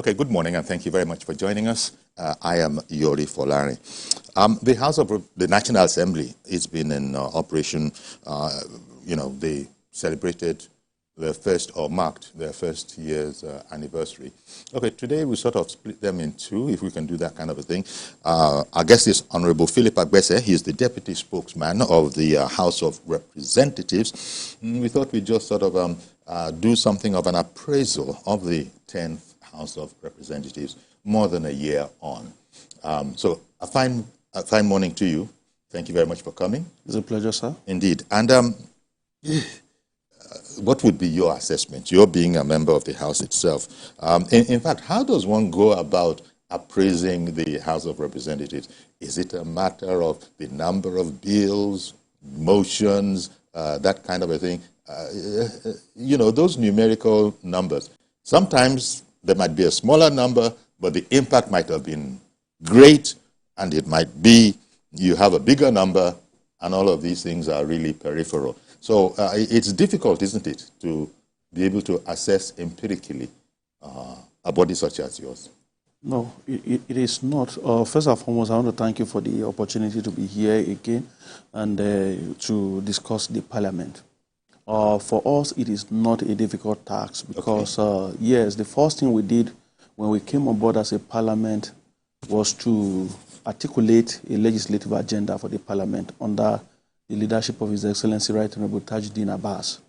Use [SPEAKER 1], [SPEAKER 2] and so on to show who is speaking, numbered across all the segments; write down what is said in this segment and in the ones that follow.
[SPEAKER 1] Okay, good morning, and thank you very much for joining us. I am Yori Folari. The House of the National Assembly, it's been in operation. They celebrated their first, or marked their first year's anniversary. Okay, today we sort of split them in two, if we can do that kind of a thing. Our guest is Honorable Philip Agbese. He is the Deputy Spokesman of the House of Representatives. We thought we'd just sort of do something of an appraisal of the 10th House of Representatives more than a year on. So a fine morning to you. Thank you very much for coming.
[SPEAKER 2] It's a pleasure, sir.
[SPEAKER 1] Indeed. And what would be your assessment? You're being a member of the House itself. In fact, how does one go about appraising the House of Representatives? Is it a matter of the number of bills, motions, that kind of a thing? Those numerical numbers. Sometimes there might be a smaller number, but the impact might have been great, and it might be you have a bigger number, and all of these things are really peripheral. So it's difficult, isn't it, to be able to assess empirically a body such as yours?
[SPEAKER 2] No, it is not. First and foremost, I want to thank you for the opportunity to be here again and to discuss the Parliament. For us, it is not a difficult task because, yes, the first thing we did when we came on board as a Parliament was to articulate a legislative agenda for the Parliament under the leadership of His Excellency Right Honorable Tajuddin Abbas.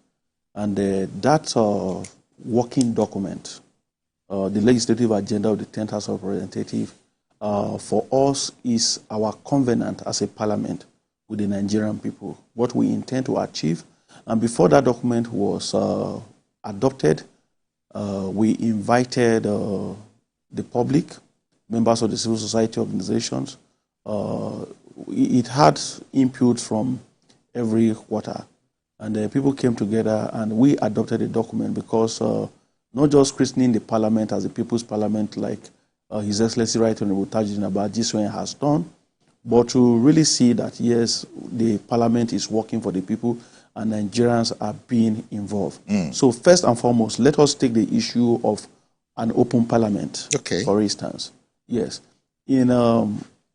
[SPEAKER 2] And that working document, the legislative agenda of the 10th House of Representatives, for us is our covenant as a Parliament with the Nigerian people, what we intend to achieve. And before that document was adopted, we invited the public, members of the civil society organizations. It had input from every quarter. And people came together and we adopted a document because not just christening the Parliament as the People's Parliament like His Excellency Right Honorable Tajuddin Abbas has done, but to really see that, yes, the Parliament is working for the people and Nigerians are being involved. So first and foremost, let us take the issue of an open Parliament, for instance. Yes. In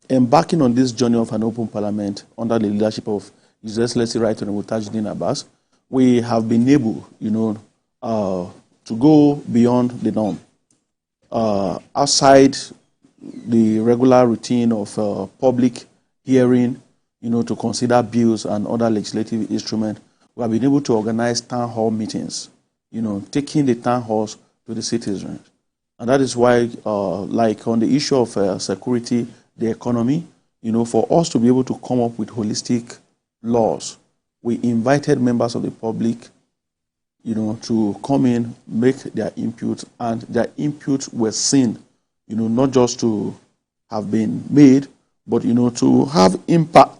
[SPEAKER 2] embarking on this journey of an open Parliament under the leadership of His Excellency Right Honorable Tajuddin Abbas, we have been able, to go beyond the norm. Outside the regular routine of public hearing, to consider bills and other legislative instruments, we have been able to organize town hall meetings, taking the town halls to the citizens. And that is why, like on the issue of security, the economy, for us to be able to come up with holistic laws, we invited members of the public, to come in, make their input, and their input were seen, not just to have been made, but, to have impact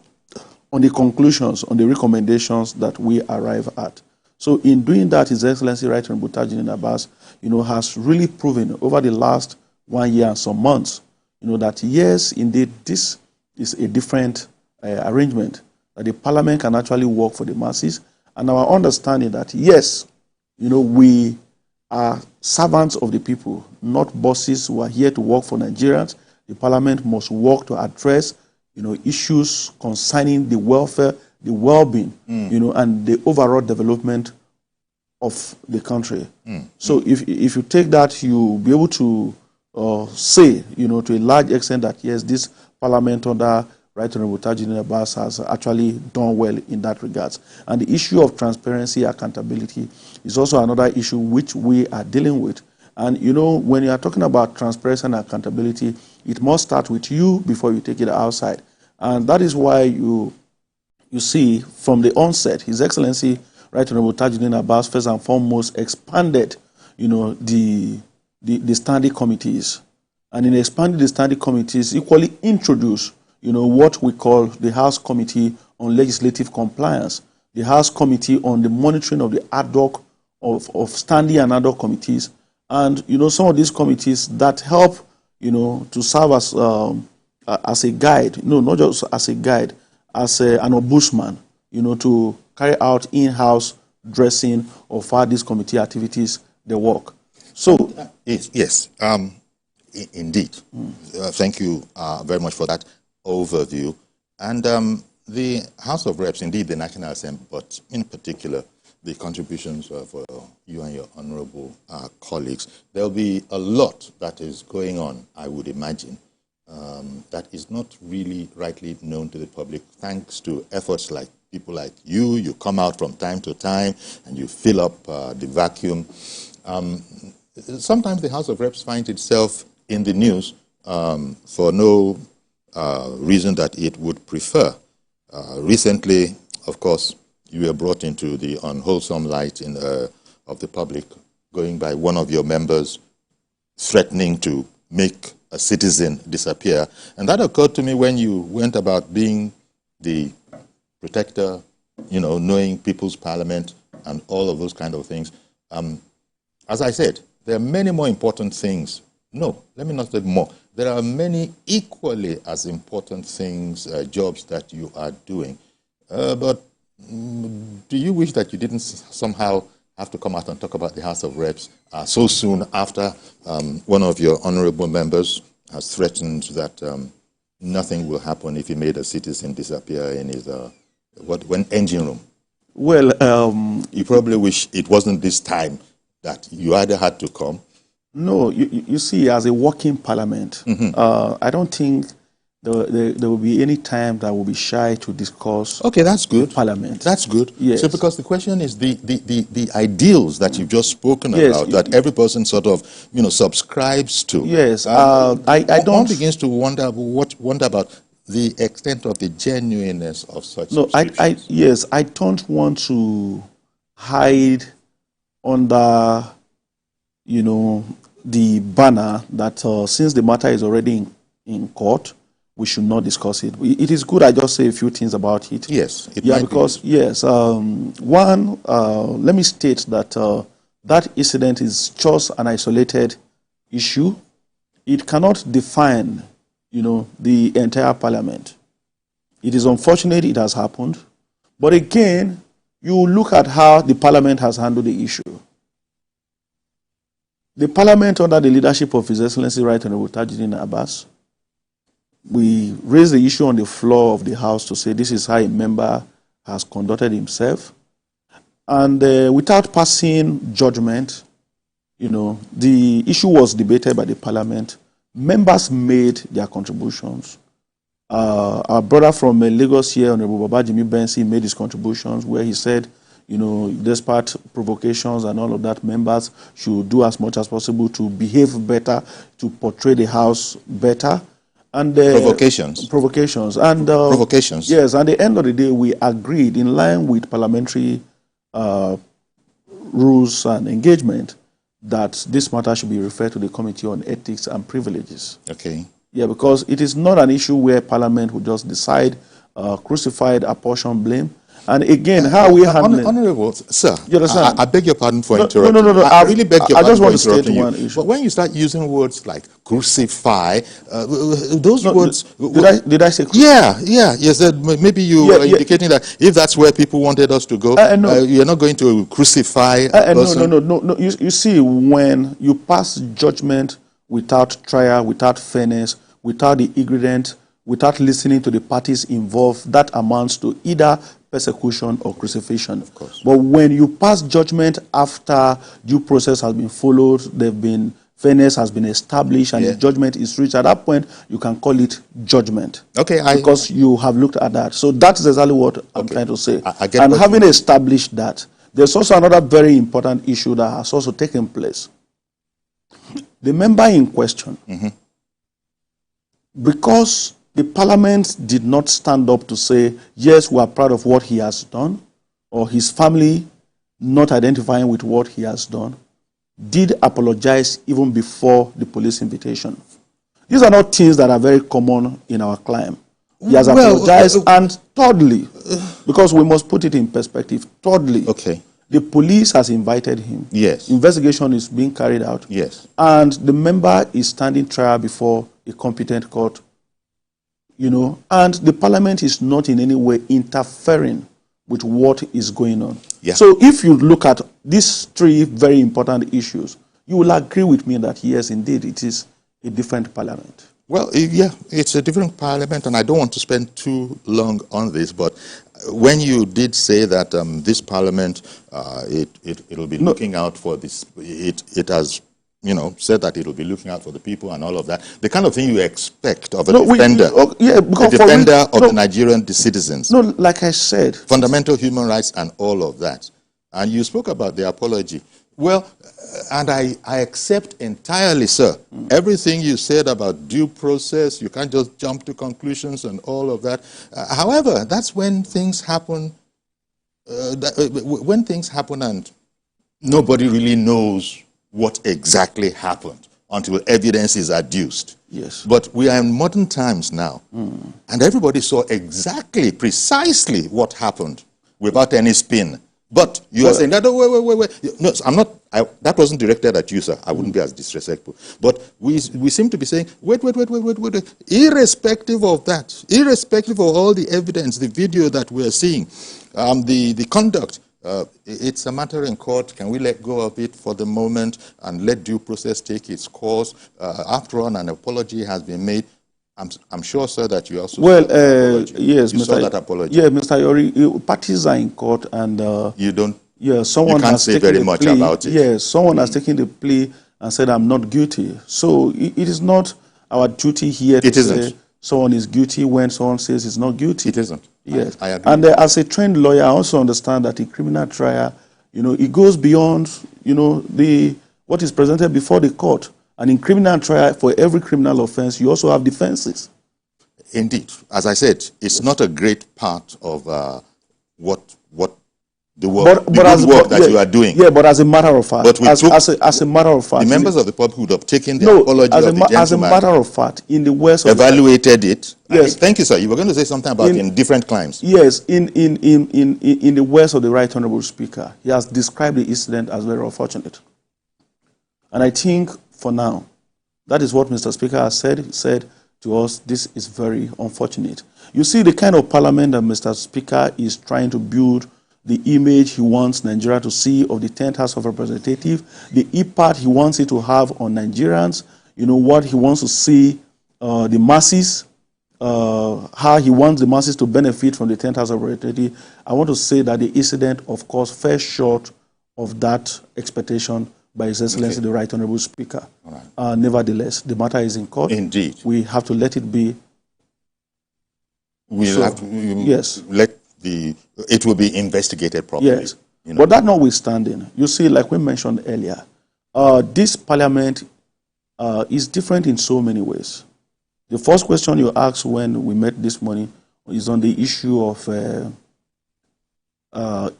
[SPEAKER 2] on the conclusions, on the recommendations that we arrive at. So in doing that, His Excellency Right Honorable Tajuddin Abbas, has really proven over the last 1 year and some months, that yes, indeed, this is a different arrangement, that the Parliament can actually work for the masses, and our understanding that yes, we are servants of the people, not bosses who are here to work for Nigerians. The Parliament must work to address issues concerning the welfare, the well-being, and the overall development of the country. So if you take that, you'll be able to say, to a large extent that, yes, this Parliament under Right Honorable Tajuddin Abbas has actually done well in that regards. And the issue of transparency, accountability is also another issue which we are dealing with. And, when you are talking about transparency and accountability, it must start with you before you take it outside. And that is why you see from the onset, His Excellency Right Honorable Tajuddin Abbas first and foremost expanded, the standing committees. And in expanding the standing committees, equally introduced, what we call the House Committee on Legislative Compliance, the House Committee on the monitoring of the ad hoc of standing and ad hoc committees. And, some of these committees that help, to serve as a guide, not just as a guide, as an ombudsman, to carry out in-house dressing of how these committee activities, they work. So,
[SPEAKER 1] yes. Indeed. Thank you very much for that overview. And the House of Reps, indeed the National Assembly, but in particular, the contributions of you and your honorable colleagues. There'll be a lot that is going on, I would imagine, that is not really rightly known to the public, thanks to efforts like people like you. You come out from time to time and you fill up the vacuum. Sometimes the House of Reps finds itself in the news for no reason that it would prefer. Recently, of course, you were brought into the unwholesome light of the public, going by one of your members threatening to make a citizen disappear. And that occurred to me when you went about being the protector, you know, knowing people's parliament and all of those kind of things. As I said, there are many more important things. No, let me not say more. There are many equally as important things, jobs that you are doing. But do you wish that you didn't somehow have to come out and talk about the House of Reps so soon after one of your honorable members has threatened that nothing will happen if he made a citizen disappear in his engine room?
[SPEAKER 2] Well,
[SPEAKER 1] you probably wish it wasn't this time that you either had to come.
[SPEAKER 2] No, you see, as a working parliament, I don't think there will be any time that will be shy to discuss.
[SPEAKER 1] Okay, that's good.
[SPEAKER 2] Parliament.
[SPEAKER 1] That's good.
[SPEAKER 2] Yes.
[SPEAKER 1] So, because the question is the ideals that you've just spoken about, that every person sort of, you know, subscribes to.
[SPEAKER 2] Yes. I don't.
[SPEAKER 1] One begins to wonder about the extent of the genuineness of such.
[SPEAKER 2] No, yes, I don't want to hide under, you know, the banner that since the matter is already in court, we should not discuss it. It is good I just say a few things about it.
[SPEAKER 1] Yes.
[SPEAKER 2] Because one, let me state that that incident is just an isolated issue. It cannot define, you know, the entire parliament. It is unfortunate it has happened, but again, you look at how the parliament has handled the issue. The parliament, under the leadership of His Excellency Right Honorable Tajuddin Abbas, we raised the issue on the floor of the House to say this is how a member has conducted himself. And without passing judgment, you know, the issue was debated by the parliament. Members made their contributions. Our brother from Lagos here, Honorable Babajimi Bensi, made his contributions where he said, you know, despite provocations and all of that, members should do as much as possible to behave better, to portray the House better. And
[SPEAKER 1] provocations.
[SPEAKER 2] And
[SPEAKER 1] provocations.
[SPEAKER 2] Yes, at the end of the day, we agreed in line with parliamentary rules and engagement that this matter should be referred to the Committee on Ethics and Privileges.
[SPEAKER 1] Okay.
[SPEAKER 2] Yeah, because it is not an issue where Parliament would just decide, crucify, apportion blame. And again, how we handle
[SPEAKER 1] Honorable sir,
[SPEAKER 2] you understand?
[SPEAKER 1] I beg your pardon for interrupting.
[SPEAKER 2] No.
[SPEAKER 1] I really beg your pardon for interrupting you.
[SPEAKER 2] One issue.
[SPEAKER 1] But when you start using words like crucify, those words...
[SPEAKER 2] Did I say crucify?
[SPEAKER 1] Yeah. You said maybe you were indicating that if that's where people wanted us to go, you're not going to crucify a person.
[SPEAKER 2] No. You see, when you pass judgment without trial, without fairness, without the ingredient, without listening to the parties involved, that amounts to either persecution or crucifixion.
[SPEAKER 1] Of course.
[SPEAKER 2] But when you pass judgment after due process has been followed, fairness has been established, and the judgment is reached, at that point, you can call it judgment.
[SPEAKER 1] Okay.
[SPEAKER 2] Because you have looked at that. So that's exactly what I'm trying to say.
[SPEAKER 1] I get
[SPEAKER 2] and having established that, there's also another very important issue that has also taken place. The member in question, because the parliament did not stand up to say, yes, we are proud of what he has done, or his family not identifying with what he has done, did apologize even before the police invitation. These are not things that are very common in our climb. He has apologized, and thirdly, because we must put it in perspective, thirdly, the police has invited him.
[SPEAKER 1] Yes.
[SPEAKER 2] Investigation is being carried out.
[SPEAKER 1] Yes.
[SPEAKER 2] And the member is standing trial before a competent court. You know, and the parliament is not in any way interfering with what is going on.
[SPEAKER 1] Yeah.
[SPEAKER 2] So if you look at these three very important issues, you will agree with me that yes, indeed, it is a different parliament?
[SPEAKER 1] Well, yeah, it's a different parliament, and I don't want to spend too long on this, but when you did say that this parliament, it'll be looking out for this, it has, said that it'll be looking out for the people and all of that, the kind of thing you expect of a defender, of the Nigerian citizens.
[SPEAKER 2] No, like I said.
[SPEAKER 1] Fundamental human rights and all of that. And you spoke about the apology. Well, and I accept entirely, sir, everything you said about due process. You can't just jump to conclusions and all of that. However, that's when things happen. When things happen and nobody really knows what exactly happened until evidence is adduced.
[SPEAKER 2] Yes.
[SPEAKER 1] But we are in modern times now, and everybody saw exactly, precisely what happened without any spin. But you are saying that, wait. No, I'm not, that wasn't directed at you, sir. I wouldn't be as disrespectful. But we seem to be saying, wait. Irrespective of that, irrespective of all the evidence, the video that we're seeing, the conduct, it's a matter in court. Can we let go of it for the moment and let due process take its course? After all, an apology has been made. I'm sure, sir, that you also saw that apology.
[SPEAKER 2] Yes,
[SPEAKER 1] you saw that apology.
[SPEAKER 2] Yeah, Mr. Yori, parties are in court, and
[SPEAKER 1] you don't.
[SPEAKER 2] Yeah, someone
[SPEAKER 1] you can't
[SPEAKER 2] has
[SPEAKER 1] say
[SPEAKER 2] taken
[SPEAKER 1] very much
[SPEAKER 2] plea.
[SPEAKER 1] about it.
[SPEAKER 2] Yes, someone has taken the plea and said, "I'm not guilty." So it is not our duty here to say someone is guilty when someone says he's not guilty.
[SPEAKER 1] It isn't.
[SPEAKER 2] Yes,
[SPEAKER 1] I agree.
[SPEAKER 2] And as a trained lawyer, I also understand that in criminal trial, it goes beyond, what is presented before the court. And in criminal trial, for every criminal offense, you also have defenses.
[SPEAKER 1] Indeed. As I said, it's not a great part of what the work, that you are doing.
[SPEAKER 2] Yeah, but as a matter of fact,
[SPEAKER 1] but
[SPEAKER 2] as a matter of fact,
[SPEAKER 1] the members of the public would have taken the apology of the gentleman.
[SPEAKER 2] As a matter of fact, in the West,
[SPEAKER 1] evaluated it.
[SPEAKER 2] Yes.
[SPEAKER 1] Thank you, sir. You were going to say something about in different crimes.
[SPEAKER 2] Yes, in the words of the Right Honourable Speaker, he has described the incident as very unfortunate. And I think for now, that is what Mr. Speaker has said. He said to us, this is very unfortunate. You see the kind of parliament that Mr. Speaker is trying to build, the image he wants Nigeria to see of the 10th House of Representatives, the impact he wants it to have on Nigerians, what he wants to see the masses, how he wants the masses to benefit from the 10th House of Representatives. I want to say that the incident, of course, fell short of that expectation by His Excellency, the Right Honourable Speaker. Right. Nevertheless, the matter is in court.
[SPEAKER 1] Indeed.
[SPEAKER 2] We have to let it be.
[SPEAKER 1] It will be investigated properly.
[SPEAKER 2] Yes. But that notwithstanding, you see, like we mentioned earlier, this parliament is different in so many ways. The first question you asked when we met this morning is on the issue of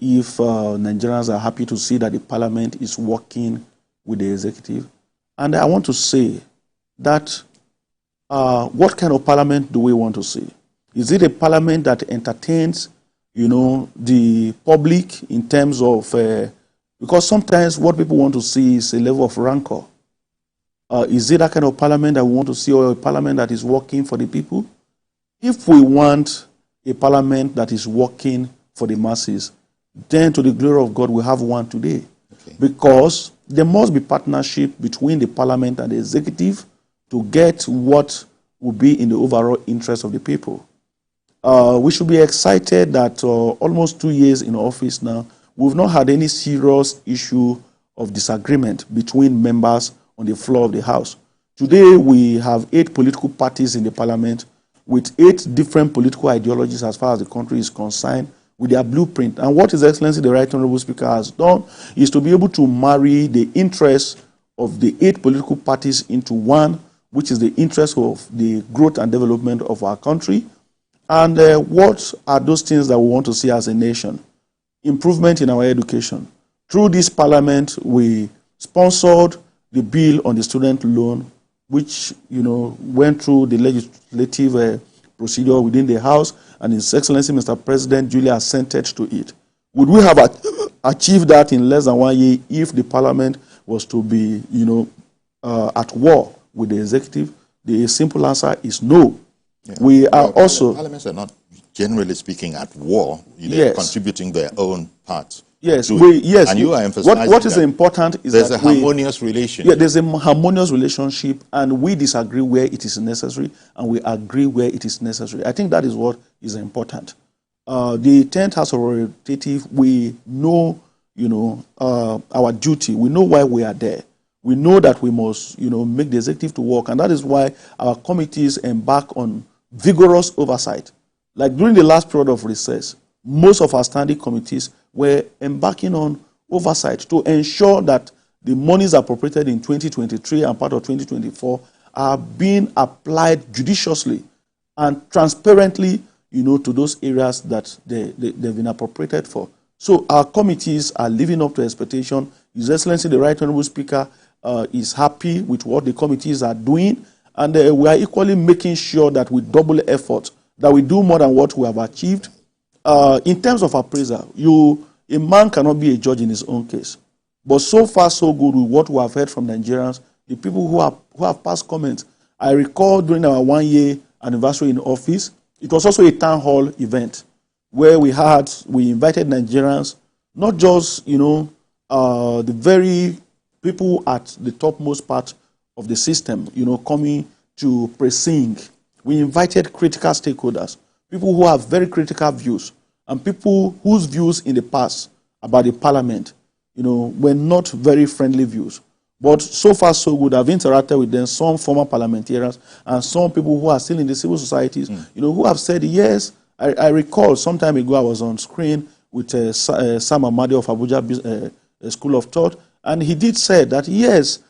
[SPEAKER 2] if Nigerians are happy to see that the parliament is working with the executive. And I want to say that what kind of parliament do we want to see? Is it a parliament that entertains, the public in terms of, because sometimes what people want to see is a level of rancor. Is it that kind of parliament that we want to see, or a parliament that is working for the people? If we want a parliament that is working for the masses, then to the glory of God, we have one today. Okay. Because there must be partnership between the parliament and the executive to get what will be in the overall interest of the people. We should be excited that almost 2 years in office now, we've not had any serious issue of disagreement between members on the floor of the House. Today, we have 8 political parties in the parliament with 8 different political ideologies as far as the country is concerned, with their blueprint. And what His Excellency, the Right Honourable Speaker, has done is to be able to marry the interests of the 8 political parties into one, which is the interest of the growth and development of our country. And what are those things that we want to see as a nation? Improvement in our education. Through this parliament, we sponsored the bill on the student loan, which went through the legislative procedure within the House, and His Excellency Mr. President duly assented to it. Would we have achieved that in less than 1 year if the parliament was to be, at war with the executive? The simple answer is no. Yeah. We are also...
[SPEAKER 1] Parliaments are not, generally speaking, at war. They're contributing their own parts.
[SPEAKER 2] Yes,
[SPEAKER 1] yes. And you are emphasizing
[SPEAKER 2] what is important is
[SPEAKER 1] there's
[SPEAKER 2] that
[SPEAKER 1] a harmonious relationship.
[SPEAKER 2] Yeah, there's a harmonious relationship, and we disagree where it is necessary, and we agree where it is necessary. I think that is what is important. The 10th House of Representatives, we know, our duty. We know why we are there. We know that we must, make the executive to work, and that is why our committees embark on vigorous oversight. Like during the last period of recess, most of our standing committees were embarking on oversight to ensure that the monies appropriated in 2023 and part of 2024 are being applied judiciously and transparently, to those areas that they've been appropriated for. So our committees are living up to expectation. His Excellency, the Right Honorable Speaker, is happy with what the committees are doing, and we are equally making sure that we double effort, that we do more than what we have achieved. In terms of appraisal, a man cannot be a judge in his own case. But so far, so good with what we have heard from Nigerians, the people who have passed comments. I recall during our 1-year anniversary in office, it was also a town hall event where we invited Nigerians, not just, the very people at the topmost part of the system, coming to pre-sing. We invited critical stakeholders, people who have very critical views, and people whose views in the past about the parliament, were not very friendly views. But so far, so good. I've interacted with them, some former parliamentarians, and some people who are still in the civil societies, who have said, yes. I recall some time ago I was on screen with Sam Amadi of Abuja School of Thought, and he did say that, yes,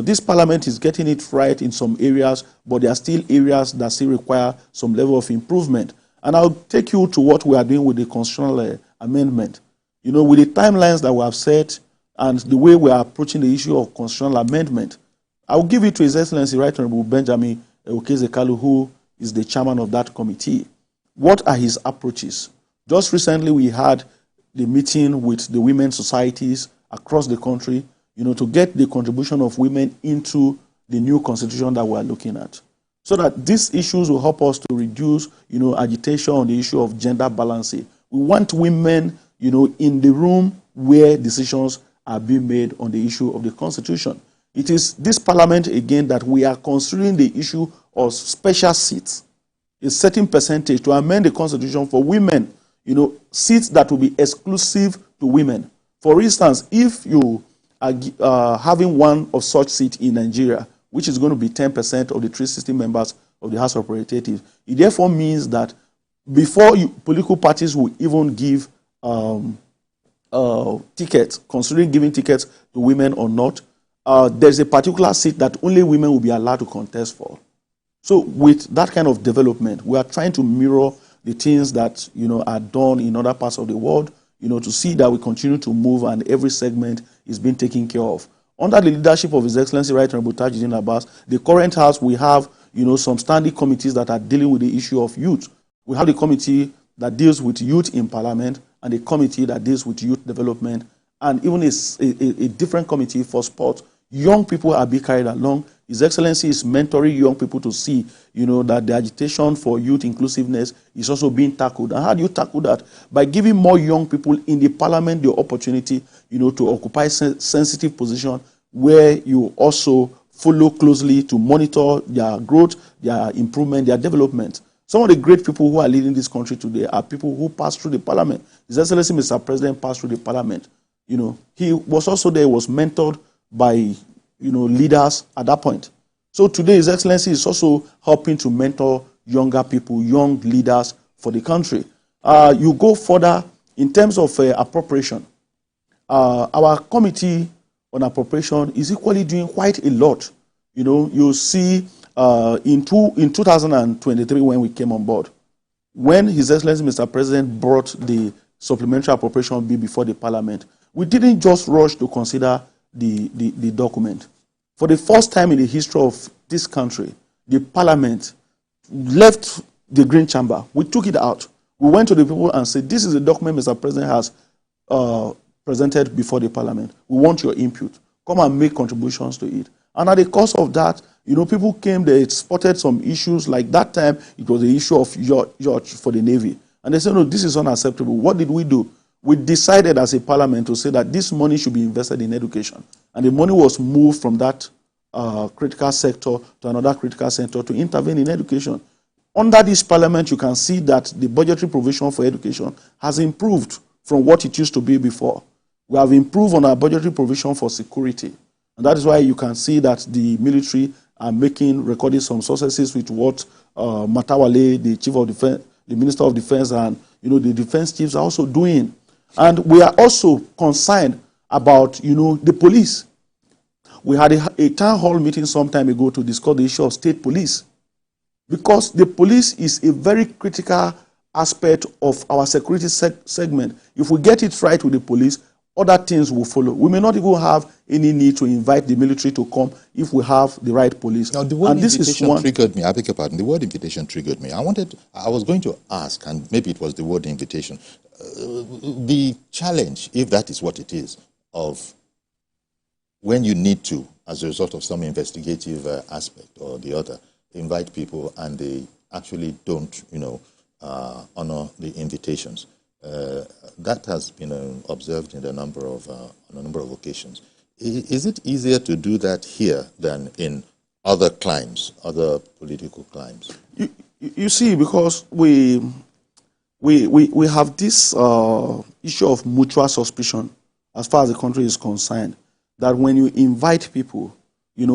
[SPEAKER 2] this parliament is getting it right in some areas, but there are still areas that still require some level of improvement. And I'll take you to what we are doing with the constitutional amendment. With the timelines that we have set and the way we are approaching the issue of constitutional amendment, I'll give it to His Excellency Right Honorable Benjamin Okezekalu, who is the chairman of that committee. What are his approaches? Just recently, we had the meeting with the women's societies across the country, to get the contribution of women into the new constitution that we are looking at, so that these issues will help us to reduce, agitation on the issue of gender balancing. We want women, in the room where decisions are being made on the issue of the constitution. It is this parliament, again, that we are considering the issue of special seats, a certain percentage to amend the constitution for women, seats that will be exclusive to women. For instance, if you are having one of such seats in Nigeria, which is going to be 10% of the 360 members of the House of Representatives, it therefore means that before political parties will even give tickets, considering giving tickets to women or not, there's a particular seat that only women will be allowed to contest for. So with that kind of development, we are trying to mirror the things that are done in other parts of the world, to see that we continue to move and every segment is being taken care of. Under the leadership of His Excellency Right Honorable Tajuddin Abbas, the current House, we have some standing committees that are dealing with the issue of youth. We have the committee that deals with youth in Parliament and a committee that deals with youth development, and even a different committee for sport. Young people are being carried along. His Excellency is mentoring young people to see, that the agitation for youth inclusiveness is also being tackled. And how do you tackle that? By giving more young people in the parliament the opportunity, to occupy sensitive position where you also follow closely to monitor their growth, their improvement, their development. Some of the great people who are leading this country today are people who passed through the parliament. His Excellency, Mr. President, passed through the parliament. He was also there, was mentored by leaders at that point. So today, His Excellency is also helping to mentor younger people, young leaders for the country. You go further in terms of appropriation. Our committee on appropriation is equally doing quite a lot. You see in 2023 when we came on board, when His Excellency Mr. President brought the supplementary appropriation bill before the parliament, we didn't just rush to consider the document. For the first time in the history of this country, the parliament left the Green Chamber. We took it out. We went to the people and said, this is a document Mr. President has presented before the parliament. We want your input. Come and make contributions to it. And at the cost of that, people came, they spotted some issues. Like that time, it was the issue of yacht for the Navy. And they said, no, this is unacceptable. What did we do? we decided as a parliament to say that this money should be invested in education. And the money was moved from that critical sector to another critical sector to intervene in education. Under this parliament, you can see that the budgetary provision for education has improved from what it used to be before. We have improved on our budgetary provision for security. And that is why you can see that the military are recording some successes with what Matawale, the Chief of Defense, the Minister of Defense, and the defense chiefs are also doing. And we are also concerned about the police. We had a town hall meeting some time ago to discuss the issue of state police, because the police is a very critical aspect of our security segment. If we get it right with the police, other things will follow. We may not even have any need to invite the military to come if we have the right police.
[SPEAKER 1] Now, the word invitation triggered me. I beg your pardon. The word invitation triggered me. I was going to ask, and maybe it was the word invitation, the challenge, if that is what it is, of when you need to, as a result of some investigative aspect or the other, invite people and they actually don't, honor the invitations. That has been observed in on a number of occasions. Is it easier to do that here than in other climes, other political climes?
[SPEAKER 2] You see, because we have this issue of mutual suspicion as far as the country is concerned, that when you invite people,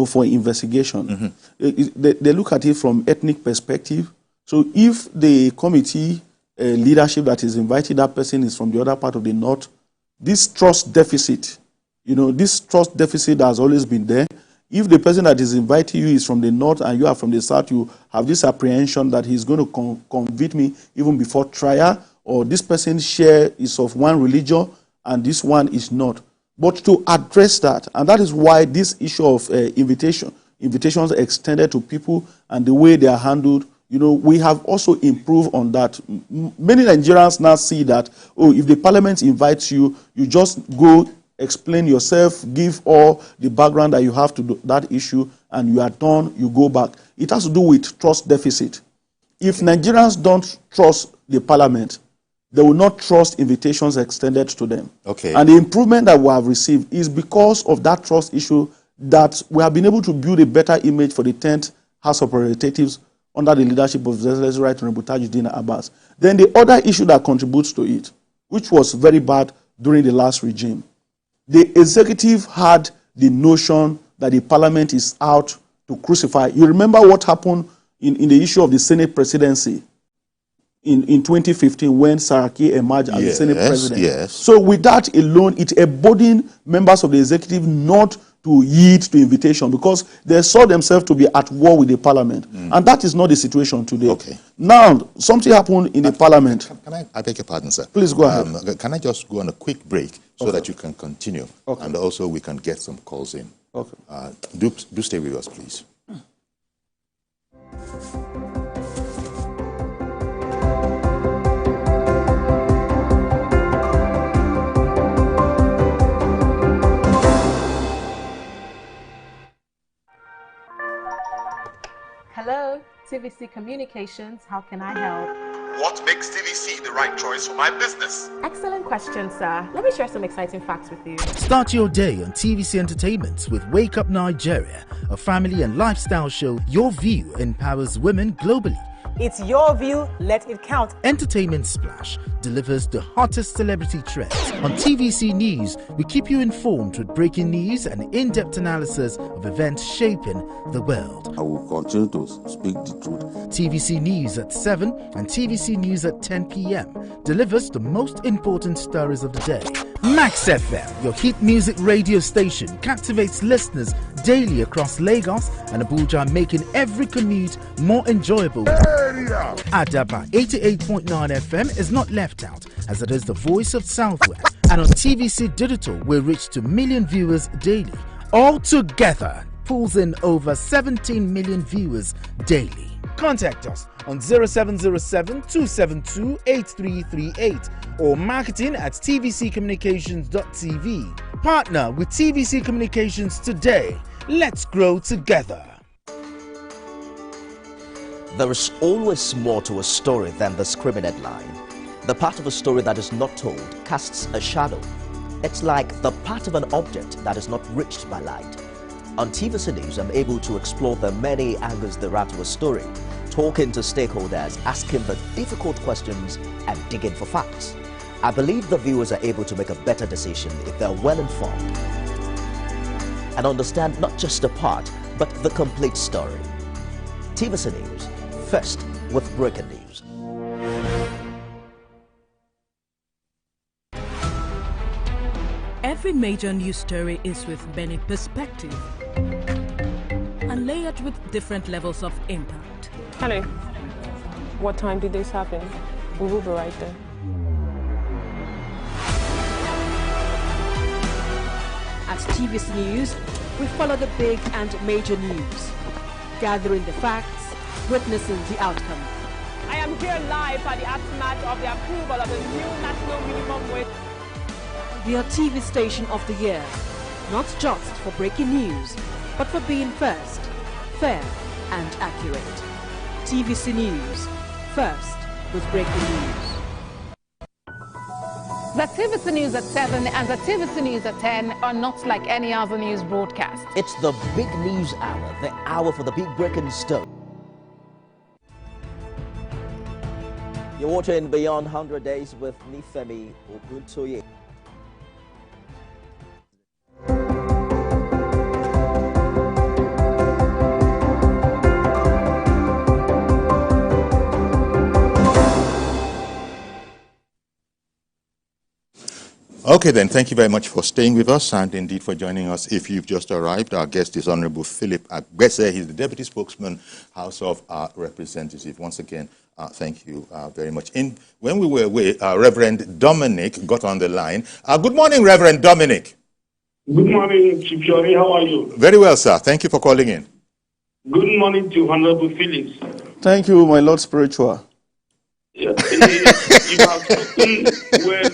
[SPEAKER 2] for investigation, they look at it from ethnic perspective. So if the committee leadership that is invited, that person is from the other part of the north, this trust deficit, this trust deficit has always been there. If the person that is inviting you is from the north and you are from the south, you have this apprehension that he's going to convict me even before trial, or this person's share is of one religion and this one is not. But to address that, and that is why this issue of invitations extended to people and the way they are handled, we have also improved on that. Many Nigerians now see that, if the parliament invites you, you just go explain yourself, give all the background that you have to that issue, and you are done, you go back. It has to do with trust deficit. If Nigerians don't trust the parliament, they will not trust invitations extended to them.
[SPEAKER 1] Okay.
[SPEAKER 2] And the improvement that we have received is because of that trust issue, that we have been able to build a better image for the 10th House of Representatives under the leadership of His Excellency Right Honorable Tajuddin Abbas. Then the other issue that contributes to it, which was very bad during the last regime, the executive had the notion that the parliament is out to crucify. You remember what happened in the issue of the Senate presidency in 2015 when Saraki emerged as the Senate president.
[SPEAKER 1] Yes.
[SPEAKER 2] So with that alone, it emboldened members of the executive not to yield to invitation, because they saw themselves to be at war with the parliament. And that is not the situation today.
[SPEAKER 1] Okay.
[SPEAKER 2] Now, something happened in the parliament.
[SPEAKER 1] I beg your pardon, sir.
[SPEAKER 2] Please go ahead.
[SPEAKER 1] Can I just go on a quick break so that you can continue?
[SPEAKER 2] Okay.
[SPEAKER 1] And also we can get some calls in.
[SPEAKER 2] Okay.
[SPEAKER 1] Do stay with us, please.
[SPEAKER 3] Hello, TVC Communications. How can I help?
[SPEAKER 4] What makes TVC the right choice for my business?
[SPEAKER 3] Excellent question, sir. Let me share some exciting facts with you.
[SPEAKER 5] Start your day on TVC Entertainment with Wake Up Nigeria, a family and lifestyle show. Your view empowers women globally.
[SPEAKER 6] It's your view, let it count.
[SPEAKER 5] Entertainment Splash delivers the hottest celebrity trends. On TVC News, we keep you informed with breaking news and in-depth analysis of events shaping the world.
[SPEAKER 7] I will continue to speak the truth.
[SPEAKER 5] TVC News at 7 and TVC News at 10 p.m. delivers the most important stories of the day. Max FM, your hit music radio station, captivates listeners daily across Lagos and Abuja, making every commute more enjoyable. Adaba 88.9 FM is not left out, as it is the voice of Southwest. And on TVC Digital, we reach to million viewers daily. All together pulls in over 17 million viewers daily. Contact us on 0707-272-8338 or marketing@tvccommunications.tv. Partner with TVC Communications today. Let's grow together.
[SPEAKER 8] There is always more to a story than the screaming headline. The part of a story that is not told casts a shadow. It's like the part of an object that is not reached by light. On TVC News, I'm able to explore the many angles there are to a story, talking to stakeholders, asking the difficult questions, and digging for facts. I believe the viewers are able to make a better decision if they're well informed and understand not just a part, but the complete story. TVC News, first with breaking news.
[SPEAKER 9] Every major news story is with many perspectives and layered with different levels of impact.
[SPEAKER 10] Hello. What time did this happen? We will be right there.
[SPEAKER 11] At TVC News, we follow the big and major news, gathering the facts, witnessing the outcome.
[SPEAKER 10] I am here live at the aftermath of the approval of the new national minimum wage.
[SPEAKER 11] We are TV Station of the Year, not just for breaking news, but for being first, fair and accurate. TVC News, first with breaking news.
[SPEAKER 3] The TVC News at 7 and the TVC News at 10 are not like any other news broadcast.
[SPEAKER 8] It's the big news hour, the hour for the big breaking story. You're watching Beyond 100 Days with Nifemi Oguntoye.
[SPEAKER 1] Okay then, thank you very much for staying with us and indeed for joining us. If you've just arrived, our guest is Honorable Philip Agbese. He's the Deputy Spokesman, House of Representatives. Once again, thank you very much. When we were away, Reverend Dominic got on the line. Good morning, Reverend Dominic.
[SPEAKER 12] Good morning, Chief Jory. How are you?
[SPEAKER 1] Very well, sir. Thank you for calling in.
[SPEAKER 12] Good morning to Honorable Phillips.
[SPEAKER 2] Thank you, my Lord Spiritual.
[SPEAKER 12] Yes, you have spoken well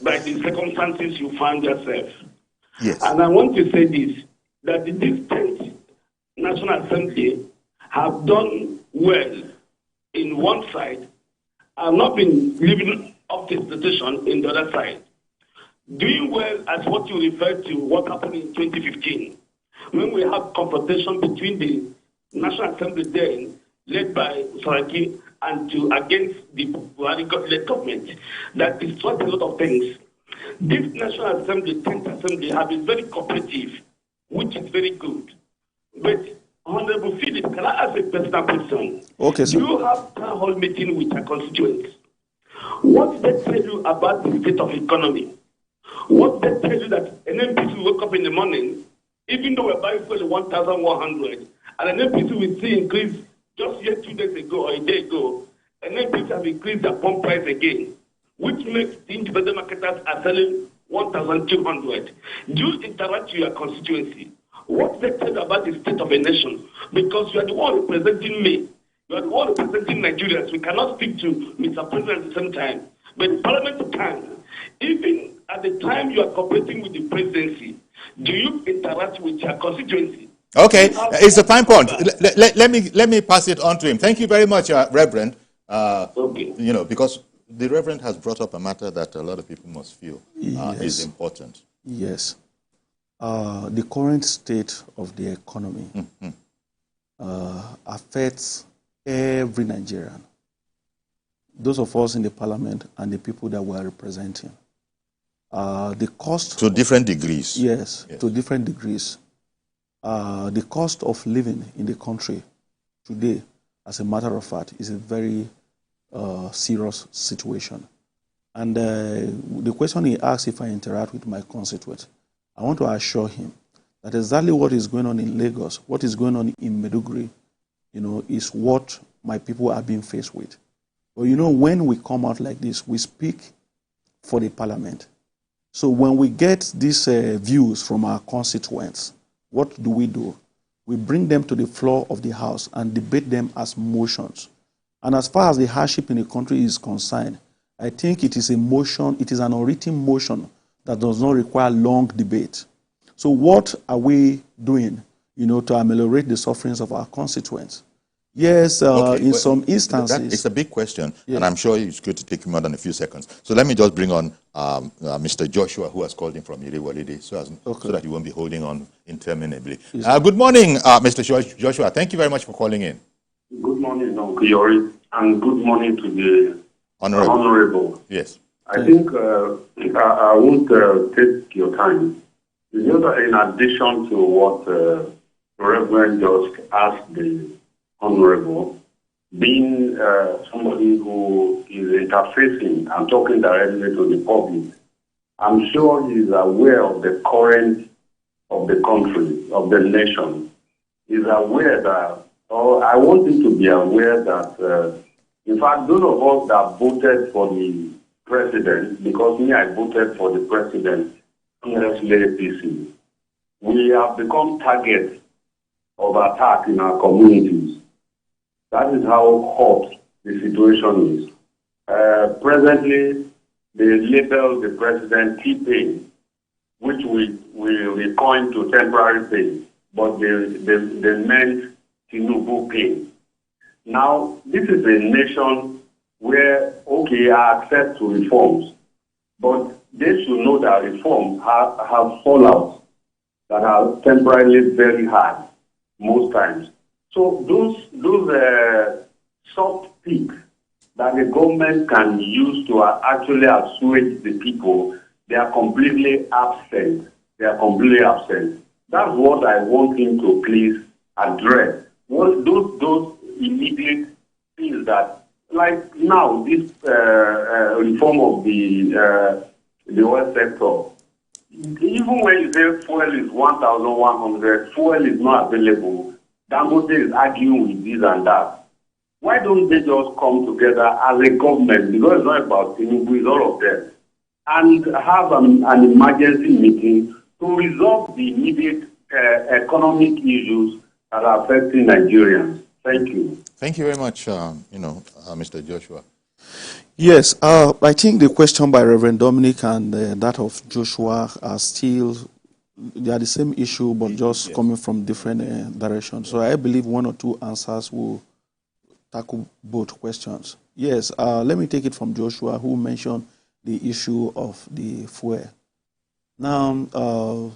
[SPEAKER 12] by the circumstances you found yourself.
[SPEAKER 1] Yes.
[SPEAKER 12] And I want to say this, that the distinct National Assembly have done well in one side and not been living up to expectation in the other side. Doing well as what you referred to, what happened in 2015, when we had confrontation between the National Assembly then, led by Saraki, and against the Buhari-led government that destroyed a lot of things. This National Assembly, 10th Assembly, have been very cooperative, which is very good. But, Honorable Philip, can I ask a personal question?
[SPEAKER 2] Okay, sir.
[SPEAKER 12] Do you have town hall meeting with your constituents? What did they tell you about the state of economy? What did they tell you that an NPC will wake up in the morning, even though we're buying fuel 1,100, and an NPC will see increase just yet 2 days ago or a day ago, and then people have increased their pump price again, which makes the independent marketers are selling 1,200. Do you interact with your constituency? What they tell you about the state of a nation? Because you are the one representing me. You are the one representing Nigerians. We cannot speak to Mr. President at the same time. But the parliament can. Even at the time you are cooperating with the presidency, do you interact with your constituency?
[SPEAKER 1] Okay, it's the time point. Let me pass it on to him. Thank you very much, Reverend.
[SPEAKER 12] Okay.
[SPEAKER 1] You know, because the Reverend has brought up a matter that a lot of people must feel is important.
[SPEAKER 2] Yes. The current state of the economy affects every Nigerian. Those of us in the parliament and the people that we are representing. The cost...
[SPEAKER 1] To different degrees.
[SPEAKER 2] Yes, to different degrees. The cost of living in the country today, as a matter of fact, is a very serious situation. And the question he asked if I interact with my constituent, I want to assure him that exactly what is going on in Lagos, what is going on in Maiduguri, you know, is what my people are being faced with. But you know, when we come out like this, we speak for the parliament. So when we get these views from our constituents, what do? We bring them to the floor of the House and debate them as motions. And as far as the hardship in the country is concerned, I think it is a motion, it is an unwritten motion that does not require long debate. So what are we doing, you know, to ameliorate the sufferings of our constituents? Yes, in some instances.
[SPEAKER 1] It's a big question, and I'm sure it's going to take more than a few seconds. So let me just bring on Mr. Joshua, who has called in from Iriwalide, so that you won't be holding on interminably. Good morning, Mr. Joshua. Thank you very much for calling in.
[SPEAKER 13] Good morning, Uncle Yori, and good morning to the Honorable.
[SPEAKER 1] Yes.
[SPEAKER 13] I think I won't take your time. In addition to what the Reverend just asked the Honorable, being somebody who is interfacing and talking directly to the public, I'm sure he's aware of the current of the country, of the nation. He's aware that, or I want him to be aware that, in fact, those of us that voted for the president, because me, I voted for the president, APC, we have become targets of attack in our communities. That is how hot the situation is. Presently, they label the president T-Pain, which we coined to temporary pain, but they meant Tinubu pain. Now, this is a nation where, okay, I accept to reforms, but they should know that reforms have fallouts that are temporarily very hard most times. So those soft picks that the government can use to actually assuage the people, they are completely absent. They are completely absent. That's what I want him to please address. Those immediate things that, like now, this reform of the oil sector. Even when you say fuel is 1,100, fuel is not available, Dangote is arguing with this and that. Why don't they just come together as a government, because it's not about Tinubu, it's all of them, and have an emergency meeting to resolve the immediate economic issues that are affecting Nigerians? Thank you.
[SPEAKER 1] Thank you very much, Mr. Joshua.
[SPEAKER 2] Yes, I think the question by Reverend Dominic and that of Joshua are still, they are the same issue, but just coming from different directions. So I believe one or two answers will tackle both questions. Yes, let me take it from Joshua, who mentioned the issue of the fuel. Now,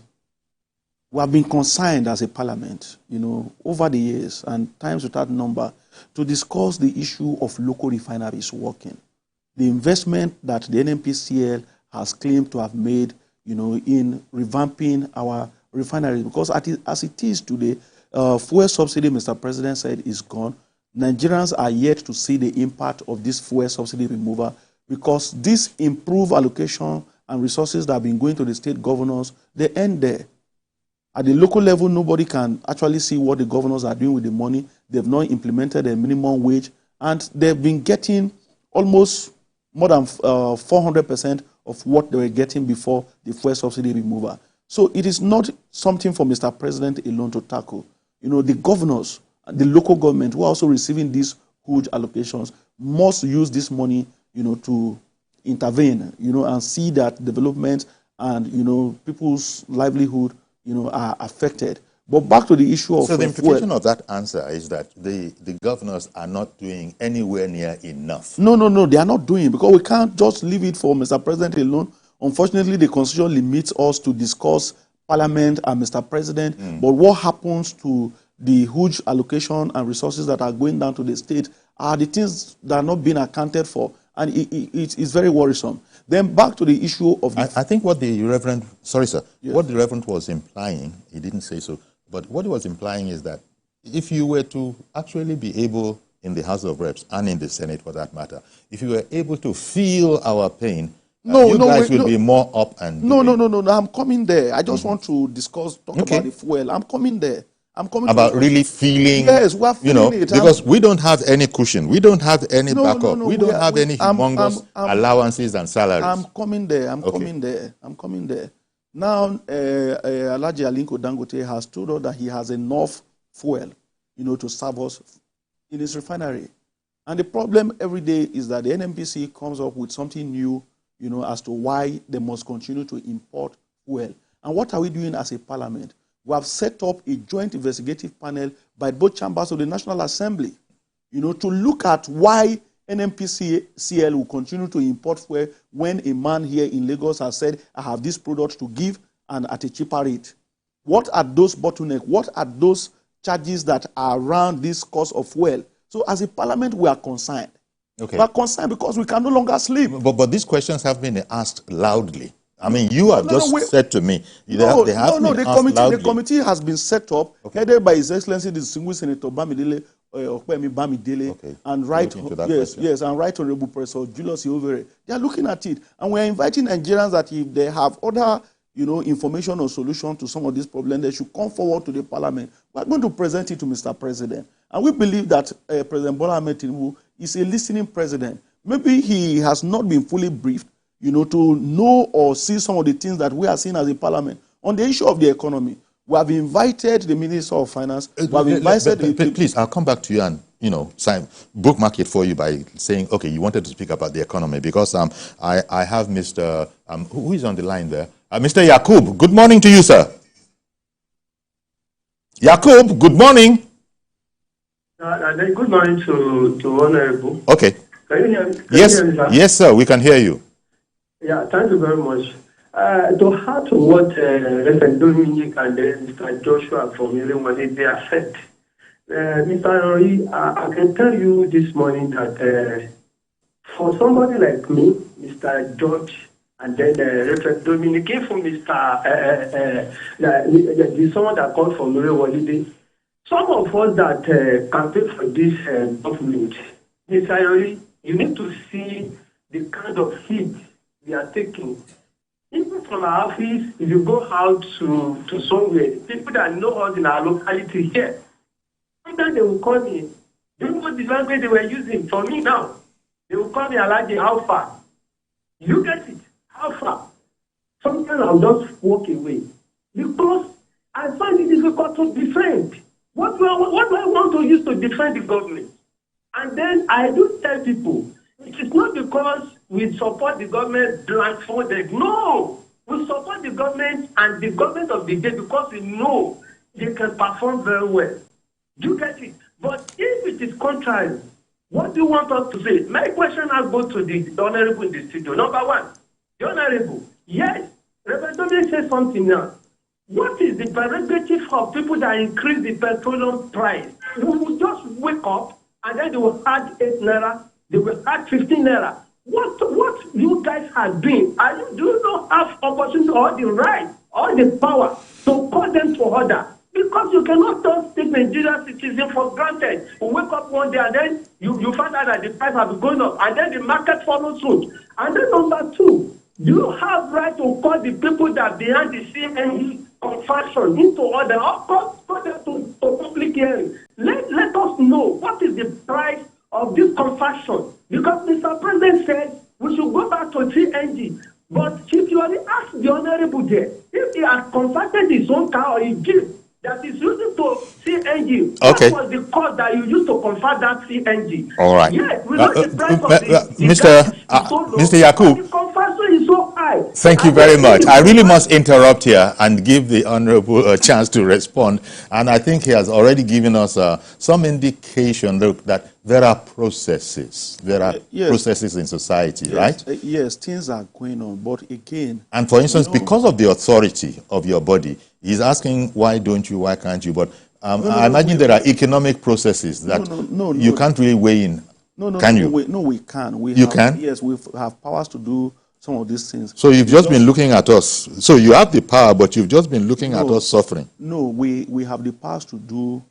[SPEAKER 2] we have been consigned as a parliament, over the years and times without number, to discuss the issue of local refineries working. The investment that the NNPCL has claimed to have made, in revamping our refineries, because as it is today, fuel subsidy, Mr. President said, is gone. Nigerians are yet to see the impact of this fuel subsidy removal, because this improved allocation and resources that have been going to the state governors, they end there. At the local level, nobody can actually see what the governors are doing with the money. They've not implemented a minimum wage, and they've been getting almost more than 400% of what they were getting before the fuel subsidy removal. So it is not something for Mr. President alone to tackle. The governors, the local government who are also receiving these huge allocations must use this money, to intervene, and see that development and, people's livelihood, are affected. But back to the issue of...
[SPEAKER 1] So the implication of that answer is that the governors are not doing anywhere near enough.
[SPEAKER 2] No, they are not doing, because we can't just leave it for Mr. President alone. Unfortunately, the Constitution limits us to discuss Parliament and Mr. President. But what happens to the huge allocation and resources that are going down to the state are the things that are not being accounted for. And it's very worrisome. Then back to the issue of...
[SPEAKER 1] I think what the Reverend... Sorry, sir. Yes. What the Reverend was implying, he didn't say so, but what he was implying is that if you were to actually be able, in the House of Reps and in the Senate for that matter, if you were able to feel our pain, you guys will be more up and...
[SPEAKER 2] No, I'm coming there. I just want to talk about the fuel. I'm coming there.
[SPEAKER 1] About really feeling,
[SPEAKER 2] yes, we're feeling it.
[SPEAKER 1] Because we don't have any cushion. We don't have any backup. We don't have any humongous allowances and salaries.
[SPEAKER 2] I'm coming there. I'm coming there. Now, Alhaji Aliko Dangote has told us that he has enough fuel, to serve us in his refinery. And the problem every day is that the NNPC comes up with something new, as to why they must continue to import fuel. And what are we doing as a parliament? We have set up a joint investigative panel by both chambers of the National Assembly. to look at why NNPCL will continue to import fuel when a man here in Lagos has said, I have this product to give and at a cheaper rate. What are those bottlenecks? What are those charges that are around this cost of fuel? So as a parliament, we are concerned.
[SPEAKER 1] Okay.
[SPEAKER 2] We are concerned because we can no longer sleep.
[SPEAKER 1] But these questions have been asked loudly. I mean, you have said to me,
[SPEAKER 2] the committee has been set up, headed by His Excellency the Distinguished Senator Bamidele, and Right Honorable Professor Julius Iovere. They are looking at it, and we are inviting Nigerians that if they have other, information or solution to some of these problems, they should come forward to the parliament. We are going to present it to Mr. President, and we believe that President Bola Ahmed Tinubu is a listening president. Maybe he has not been fully briefed, to know or see some of the things that we are seeing as a parliament on the issue of the economy. We have invited the Minister of Finance. We have invited
[SPEAKER 1] please, I'll come back to you and, bookmark it for you by saying, okay, you wanted to speak about the economy because I have Mr. Who is on the line there? Mr. Yakub. Good morning to you, sir. Yakub, good morning.
[SPEAKER 14] Good morning to Honorable.
[SPEAKER 1] Okay.
[SPEAKER 14] Can you hear me?
[SPEAKER 1] Yes, sir. We can hear you.
[SPEAKER 14] Yeah, thank you very much. To add to what Reverend Dominic and Mr. Joshua from Illinois, they are said, Mr. Rory, I can tell you this morning that for somebody like me, Mr. George, and then Reverend Dominic came from Mr. The someone that called for Mure Holiday. Some of us that campaign for this government, Mr. Rory, you need to see the kind of heat we are taking. Even from our office, if you go out to somewhere, people that know us in our locality here, sometimes they will call me. Do you know the language they were using for me now? They will call me Alaji, how far? You get it? How far? Sometimes I'll just walk away because I find it difficult to defend. What do I want to use to defend the government? And then I do tell people, it is not because we support the government blindfolded. No! We support the government and the government of the day because we know they can perform very well. Do you get it? But if it is contrary, what do you want us to say? My question now goes to the Honorable in the studio. Number one, the Honorable, yes, Reverend Dominic said something now. What is the prerogative of people that increase the petroleum price? We will just wake up and then they will add 8 naira, they will add 15 naira. What you guys are doing? Do you not have opportunity or the right or the power to call them to order? Because you cannot just take Nigerian citizens for granted. You wake up one day and then you find out that the price has been going up and then the market follows suit. And then number two, do you have right to call the people that behind the CNE conversion into order or call them to public hearing? Let us know what is the price of this conversion. Because Mr. President said we should go back to CNG. But if you already ask the Honorable there, if he has converted his own car or his jeep that is using to CNG,
[SPEAKER 1] okay,
[SPEAKER 14] what was the cost that you used to convert that CNG?
[SPEAKER 1] All right.
[SPEAKER 14] Yes, we know the price of
[SPEAKER 1] Mr. Yakub,
[SPEAKER 14] the conversion is so high.
[SPEAKER 1] Thank you very much. I really must interrupt here and give the Honorable a chance to respond. And I think he has already given us some indication, look, that there are processes. There are processes in society, right?
[SPEAKER 2] Yes, things are going on. But again...
[SPEAKER 1] And for instance, because of the authority of your body, he's asking, why don't you, why can't you? But I imagine there are economic processes that you can't really weigh in. Can you?
[SPEAKER 2] We can.
[SPEAKER 1] You can?
[SPEAKER 2] Yes, we have powers to do some of these things.
[SPEAKER 1] So you've just been looking at us. So you have the power, but you've just been looking at us suffering.
[SPEAKER 2] No, we have the powers to do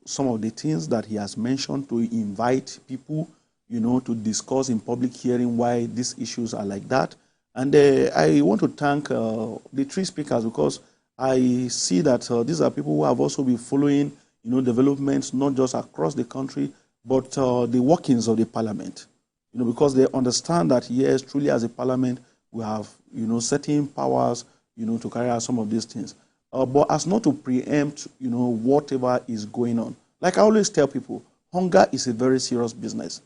[SPEAKER 2] some of the things that he has mentioned, to invite people, to discuss in public hearing why these issues are like that. And I want to thank the three speakers because I see that these are people who have also been following, developments not just across the country, but the workings of the parliament. Because they understand that, yes, truly as a parliament, we have, certain powers, to carry out some of these things. But as not to preempt, whatever is going on. Like I always tell people, hunger is a very serious business.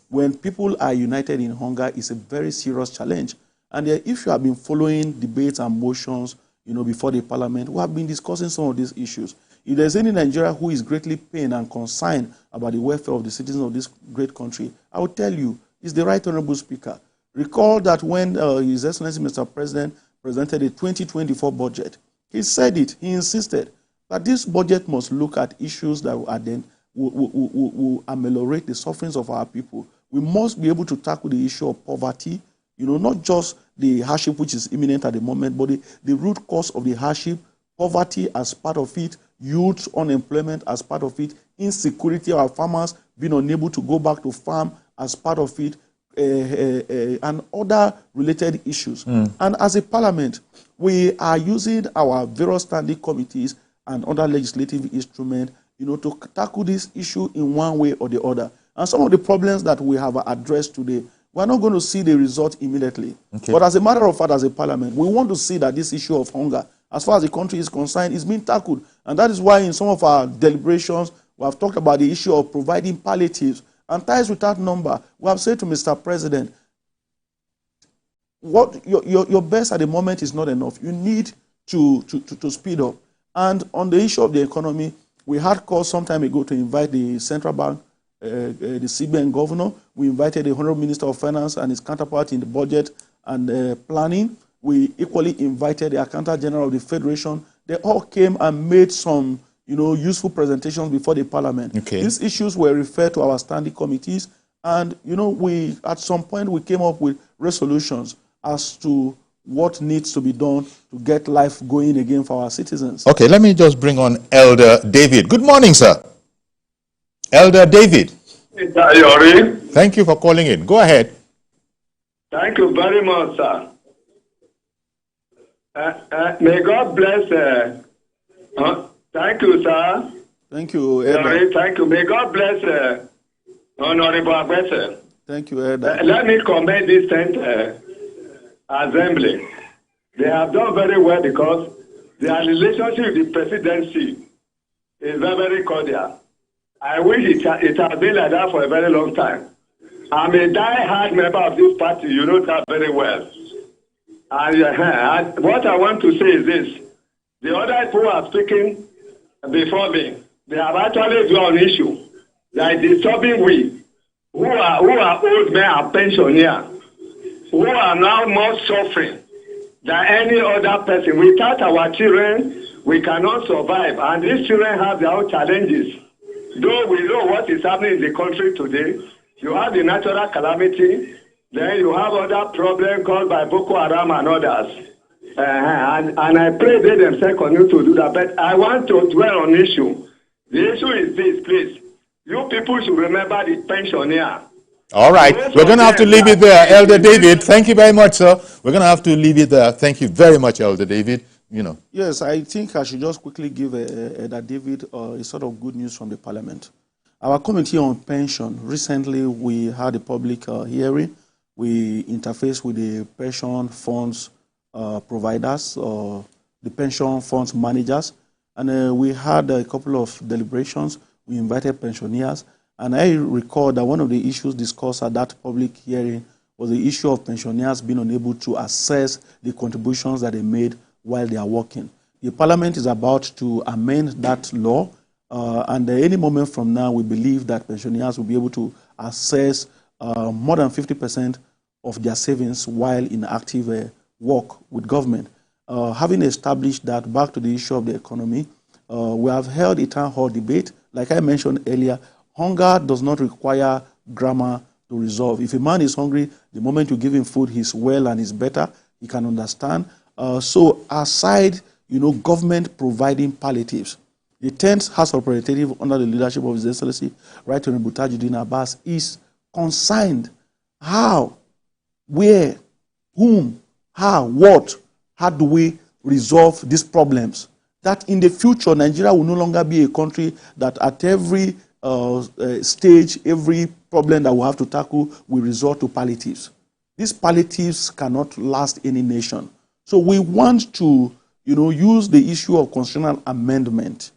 [SPEAKER 2] When people are united in hunger, it's a very serious challenge. And if you have been following debates and motions, before the parliament, we have been discussing some of these issues. if there's any Nigeria who is greatly pained and concerned about the welfare of the citizens of this great country, I will tell you, it's the Right Honorable Speaker. Recall that when His Excellency Mr. President presented a 2024 budget, he said it, he insisted that this budget must look at issues that will ameliorate the sufferings of our people. We must be able to tackle the issue of poverty, not just the hardship which is imminent at the moment, but the root cause of the hardship, poverty as part of it, youth unemployment as part of it, insecurity of our farmers being unable to go back to farm as part of it, and other related issues. And as a parliament, we are using our various standing committees and other legislative instruments, to tackle this issue in one way or the other. And some of the problems that we have addressed today, we're not going to see the result immediately. Okay. But as a matter of fact, as a parliament, we want to see that this issue of hunger, as far as the country is concerned, is being tackled. And that is why in some of our deliberations, we have talked about the issue of providing palliatives. And ties with that number, we have said to Mr. President, what your best at the moment is not enough. You need to speed up. And on the issue of the economy, we had called some time ago to invite the central bank, the CBN governor. We invited the Honorable Minister of Finance and his counterpart in the budget and planning. We equally invited the Accountant General of the Federation. They all came and made some useful presentations before the parliament. Okay. These issues were referred to our standing committees, and we at some point we came up with resolutions as to what needs to be done to get life going again for our citizens.
[SPEAKER 1] Okay, let me just bring on Elder David. Good morning, sir. Elder David. Thank you for calling in. Go ahead.
[SPEAKER 12] Thank you very much, sir. May God bless. Thank you, sir.
[SPEAKER 2] Thank you, Elder.
[SPEAKER 12] Thank you. May God bless Honorable Agbese.
[SPEAKER 2] Thank you, Elder.
[SPEAKER 12] Let me commend this 10th assembly. They have done very well because their relationship with the presidency is very, very cordial. I wish it had been like that for a very long time. I'm a die-hard member of this party. You know that very well. And what I want to say is this. The other people who are speaking before me, they have actually drawn an issue that is disturbing we, who are old men and pensioners, who are now more suffering than any other person. Without our children, we cannot survive. And these children have their own challenges. Though we know what is happening in the country today, you have the natural calamity, then you have other problems caused by Boko Haram and others. And I pray they themselves continue to do that. But I want to dwell on the issue. The issue is this, please. You people should remember the pensioner.
[SPEAKER 1] All right. We're going to have to leave it there, Elder David. Thank you very much, sir. We're going to have to leave it there. Thank you very much, Elder David.
[SPEAKER 2] Yes, I think I should just quickly give Elder David a sort of good news from the Parliament. Our committee on pension, recently we had a public hearing. We interfaced with the pension funds providers, the pension funds managers, and we had a couple of deliberations. We invited pensioners, and I recall that one of the issues discussed at that public hearing was the issue of pensioners being unable to assess the contributions that they made while they are working. The Parliament is about to amend that law, and any moment from now, we believe that pensioners will be able to assess more than 50% of their savings while in active work with government. Having established that, back to the issue of the economy, we have held a town hall debate. Like I mentioned earlier, hunger does not require grammar to resolve. If a man is hungry, the moment you give him food, he's well and he's better, he can understand. So aside, government providing palliatives, the 10th House of Reprsentatives, under the leadership of His Excellency Right Honorable Agbase, is concerned how, where, whom, how, what, how do we resolve these problems? That in the future, Nigeria will no longer be a country that at every stage, every problem that we have to tackle, we resort to palliatives. These palliatives cannot last any nation. So we want to, use the issue of constitutional amendment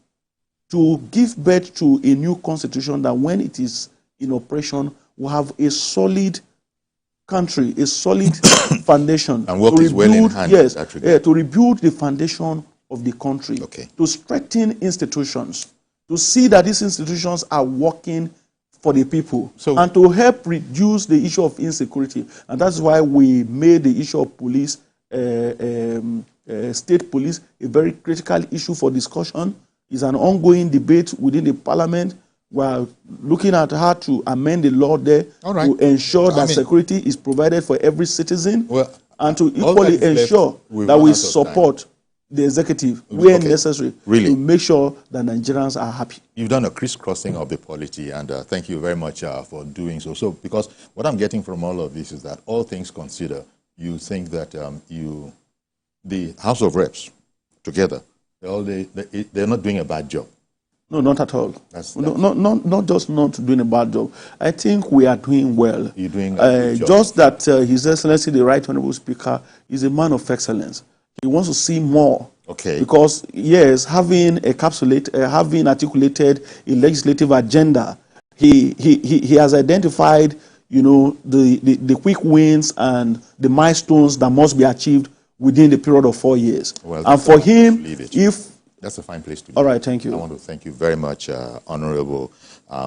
[SPEAKER 2] to give birth to a new constitution that when it is in operation, will have a solid country, a solid foundation.
[SPEAKER 1] And work is well in hand.
[SPEAKER 2] Yes, to rebuild the foundation of the country, to strengthen institutions, to see that these institutions are working for the people, and to help reduce the issue of insecurity. And that's why we made the issue of police, state police, a very critical issue for discussion. It's an ongoing debate within the parliament. We're looking at how to amend the law there to ensure that security is provided for every citizen, and to equally ensure that we support the executive where necessary to make sure that Nigerians are happy.
[SPEAKER 1] You've done a crisscrossing of the polity, and thank you very much for doing so. So, because what I'm getting from all of this is that, all things considered, you think that the House of together, they're not doing a bad job.
[SPEAKER 2] No, not at all. Not just not doing a bad job. I think we are doing well.
[SPEAKER 1] You're doing a good job.
[SPEAKER 2] Just that His Excellency, the Right Honourable Speaker, is a man of excellence. He wants to see more. Because, yes, having articulated a legislative agenda, he has identified, the quick wins and the milestones that must be achieved within the period of 4 years.
[SPEAKER 1] Well,
[SPEAKER 2] and for him,
[SPEAKER 1] that's a fine place to be.
[SPEAKER 2] All right, thank you.
[SPEAKER 1] I want to thank you very much, Honorable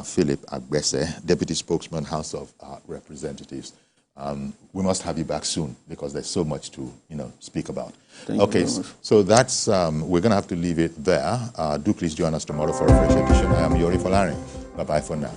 [SPEAKER 1] Philip Agbese, Deputy Spokesman, House of Representatives. We must have you back soon, because there's so much to speak about.
[SPEAKER 2] Thank you very much.
[SPEAKER 1] So that's we're going to have to leave it there. Do please join us tomorrow for a fresh edition. I am Yori Folari. Bye-bye for now.